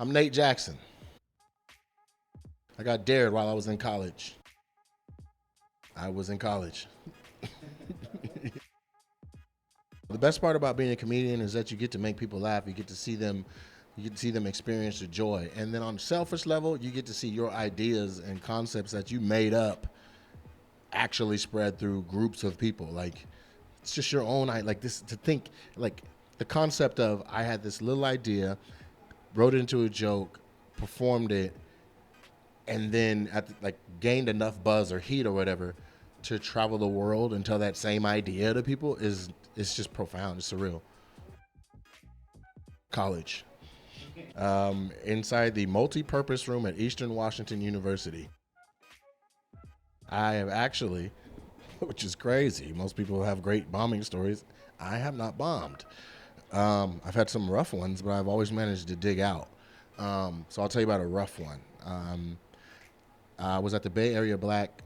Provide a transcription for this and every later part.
I'm Nate Jackson. I got dared while I was in college. I was in college. The best part about being a comedian is that you get to make people laugh. You get to see them experience the joy. And then on a selfish level, you get to see your ideas and concepts that you made up actually spread through groups of people. Like it's just your own like this to think like the concept of I had this little idea, wrote it into a joke, performed it, and then gained enough buzz or heat or whatever to travel the world and tell that same idea to people is it's just profound. It's surreal. College, inside the multi-purpose room at Eastern Washington University. I have actually, which is crazy. Most people have great bombing stories. I have not bombed. I've had some rough ones, but I've always managed to dig out. So I'll tell you about a rough one. I was at the Bay Area Black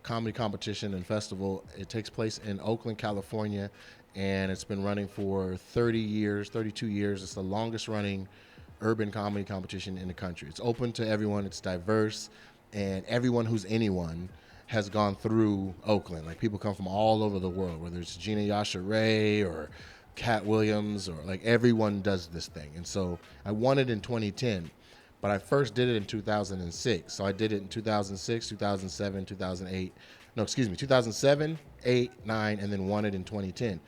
Comedy Competition and Festival. It takes place in Oakland, California, and it's been running for 30 years, 32 years. It's the longest running urban comedy competition in the country. It's open to everyone, it's diverse, and everyone who's anyone has gone through Oakland. Like people come from all over the world, whether it's Gina Yasha Ray or Cat Williams, or like everyone does this thing. And so I won it in 2010, but I first did it in 2006. So I did it in 2006, 2007, 2008. No, excuse me, 2007, 8, 9, and then won it in 2010.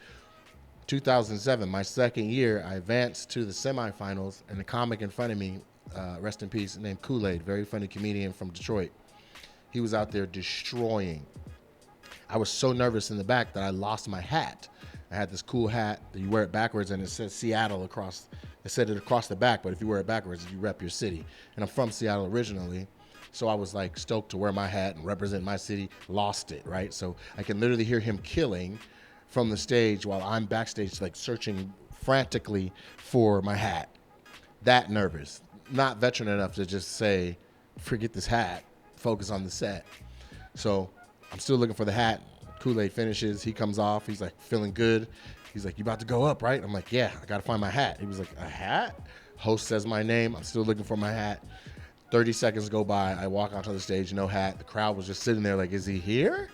2007, my second year, I advanced to the semifinals, and the comic in front of me, rest in peace, named Kool-Aid, very funny comedian from Detroit. He was out there destroying. I was so nervous in the back that I lost my hat. I had this cool hat that you wear it backwards, and it says Seattle across. It said it across the back, but if you wear it backwards, you rep your city. And I'm from Seattle originally, so I was like stoked to wear my hat and represent my city. Lost it, right? So I can literally hear him killing from the stage while I'm backstage, like searching frantically for my hat. That nervous, not veteran enough to just say, "Forget this hat, focus on the set." So I'm still looking for the hat. Kool-Aid finishes. He comes off. He's like feeling good. He's like, "You about to go up, right?" I'm like, "Yeah, I got to find my hat." He was like, "A hat?" Host says my name. I'm still looking for my hat. 30 seconds go by. I walk onto the stage, no hat. The crowd was just sitting there like, "Is he here?"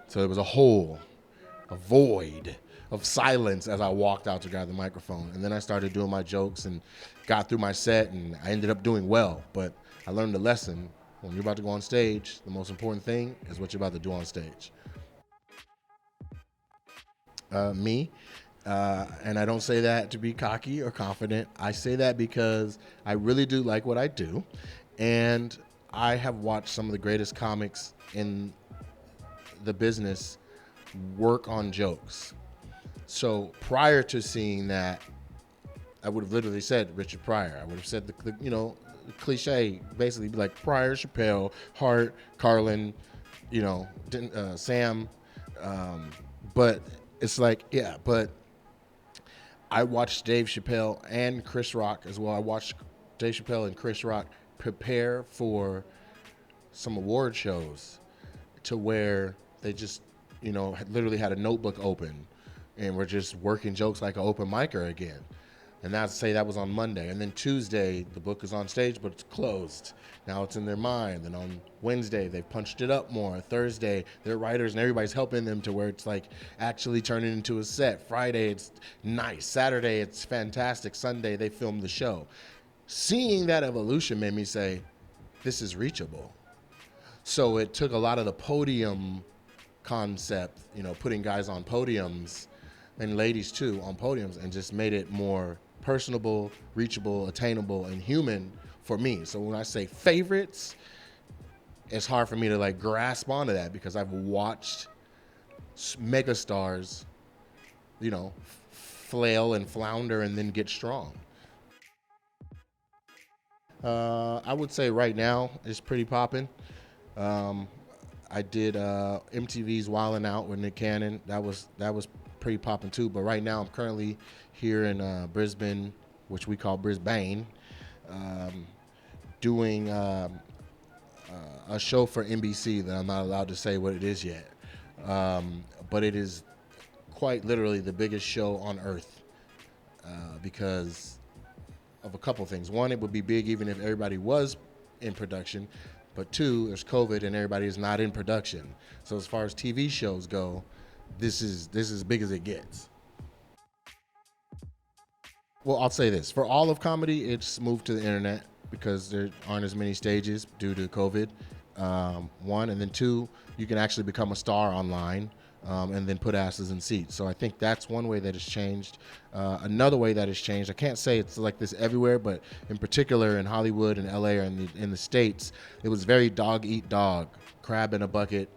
So there was a void of silence as I walked out to grab the microphone. And then I started doing my jokes and got through my set, and I ended up doing well. But I learned a lesson. When you're about to go on stage, the most important thing is what you're about to do on stage. Me. And I don't say that to be cocky or confident. I say that because I really do like what I do. And I have watched some of the greatest comics in the business work on jokes. So prior to seeing that, I would have literally said Richard Pryor. I would have said the cliche, basically be like Pryor, Chappelle, Hart, Carlin, Sam. But it's like, yeah, but I watched Dave Chappelle and Chris Rock as well. I watched Dave Chappelle and Chris Rock prepare for some award shows to where they just, literally had a notebook open and were just working jokes like an open micer again. And that's say that was on Monday. And then Tuesday, the book is on stage, but it's closed. Now it's in their mind. And on Wednesday, they've punched it up more. Thursday, they're writers and everybody's helping them to where it's like actually turning into a set. Friday, it's nice. Saturday, it's fantastic. Sunday, they film the show. Seeing that evolution made me say, this is reachable. So it took a lot of the podium concept, putting guys on podiums and ladies too on podiums, and just made it more personable, reachable, attainable, and human for me. So when I say favorites, it's hard for me to like grasp onto that because I've watched megastars, flail and flounder and then get strong. I would say right now it's pretty popping. Um, I did MTV's Wildin' Out with Nick Cannon. That was pretty popping too. But right now I'm currently here in Brisbane, which we call Brisbane, um, doing a show for NBC that I'm not allowed to say what it is yet. But it is quite literally the biggest show on earth because of a couple things. One, it would be big even if everybody was in production, but two, there's COVID and everybody is not in production. So as far as TV shows go, this is as big as it gets. Well, I'll say this: for all of comedy, it's moved to the internet because there aren't as many stages due to COVID. One, and then two, you can actually become a star online, and then put asses in seats. So I think that's one way that it's changed. Another way that it's changed, I can't say it's like this everywhere, but in particular in Hollywood and LA or in the States, it was very dog eat dog, crab in a bucket,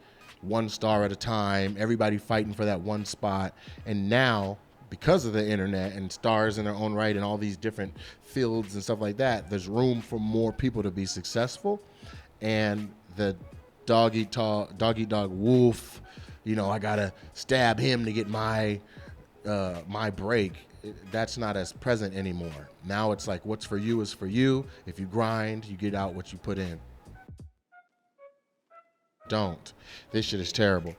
one star at a time, everybody fighting for that one spot. And now, because of the internet and stars in their own right and all these different fields and stuff like that, there's room for more people to be successful. And the dog eat dog wolf, I gotta stab him to get my break. That's not as present anymore. Now it's like what's for you is for you. If you grind, you get out what you put in. Don't. This shit is terrible.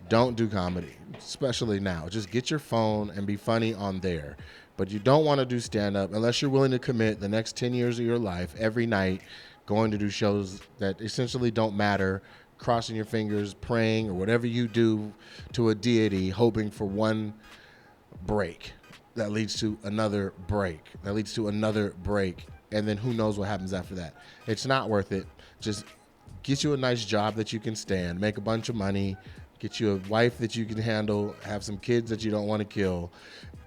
Don't do comedy, especially now. Just get your phone and be funny on there. But you don't want to do stand up unless you're willing to commit the next 10 years of your life every night going to do shows that essentially don't matter, crossing your fingers, praying, or whatever you do to a deity, hoping for one break that leads to another break, that leads to another break. And then who knows what happens after that. It's not worth it. Just get you a nice job that you can stand, make a bunch of money, get you a wife that you can handle, have some kids that you don't want to kill,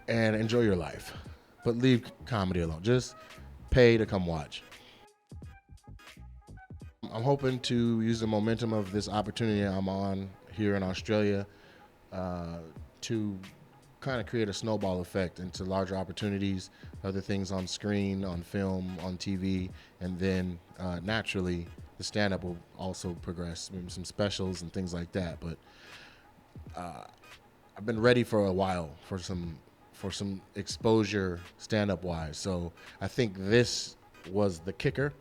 and enjoy your life. But leave comedy alone. Just pay to come watch. I'm hoping to use the momentum of this opportunity I'm on here in Australia uh, to kind of create a snowball effect into larger opportunities, other things on screen, on film, on TV, and then naturally the stand-up will also progress, maybe some specials and things like that. But I've been ready for a while for some exposure stand-up wise. So I think this was the kicker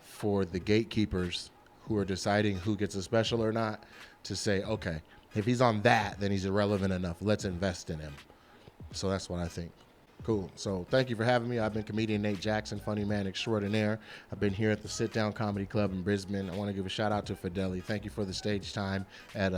for the gatekeepers who are deciding who gets a special or not to say, okay, if he's on that, then he's irrelevant enough. Let's invest in him. So that's what I think. Cool. So thank you for having me. I've been comedian Nate Jackson, funny man extraordinaire. I've been here at the Sit Down Comedy Club in Brisbane. I want to give a shout out to Fideli. Thank you for the stage time at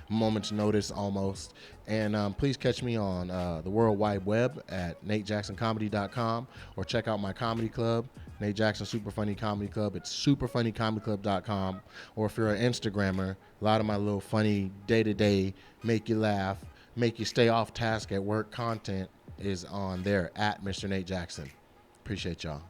moment's notice almost. And please catch me on the World Wide Web at natejacksoncomedy.com or check out my comedy club, Nate Jackson Super Funny Comedy Club. It's superfunnycomedyclub.com. Or if you're an Instagrammer, a lot of my little funny day-to-day, make you laugh, make you stay off task at work content is on there at Mr. Nate Jackson. Appreciate y'all.